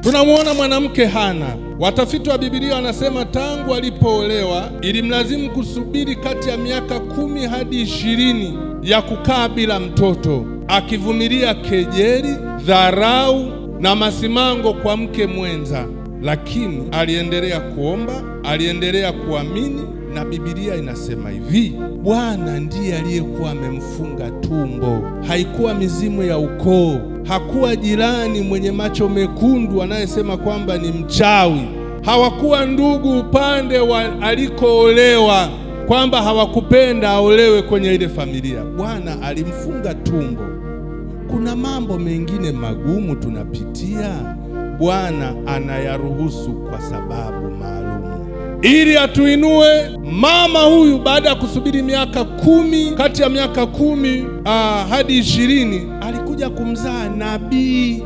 Tunamwona mwanamke Hana. Watafiti wa Biblia wanasema tangu alipoolewa ilimlazimu kusubiri kati ya miaka 10 hadi 20 ya kukaa bila mtoto, akivumilia kejeli, dharau na masimango kwa mke mwenza, lakini aliendelea kuomba, aliendelea kuamini, na Biblia inasema hivi: Bwana ndiye aliyekuwa amemfunga tumbo. Haikuwa mizimu ya ukoo, hakuwa jirani mwenye macho mekundu anayesema kwamba ni mchawi, hawakuwa ndugu upande wa alikoolewa kwamba hawakupenda aolewe kwenye ile familia. Bwana alimfunga tumbo. Kuna mambo mengine magumu tunapitia, Bwana anayaruhusu kwa sababu maalum, ili atuinue. Mama huyu baada ya kusubiri miaka 10, kati ya miaka 10 hadi 20, alikuja kumzaa nabii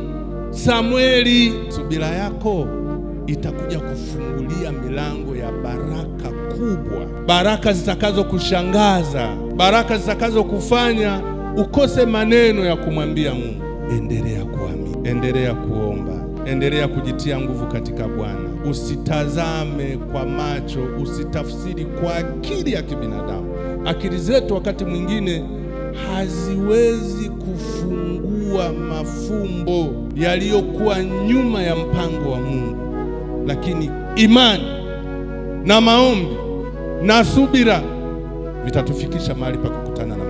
Samueli. Subira yako itakuja kufungulia milango ya baraka kubwa, baraka zitakazokushangaza, baraka zitakazokufanya ukose maneno ya kumwambia Mungu. Endelea kuamini, endelea kuomba, endelea kujitia nguvu katika Bwana. Usitazame kwa macho, usitafsiri kwa akili ya kibinadamu. Akili zetu wakati mwingine haziwezi kufungua mafumbo yaliyokuwa nyuma ya mpango wa Mungu, lakini imani na maombi na subira vitatufikisha mahali pa kukutana na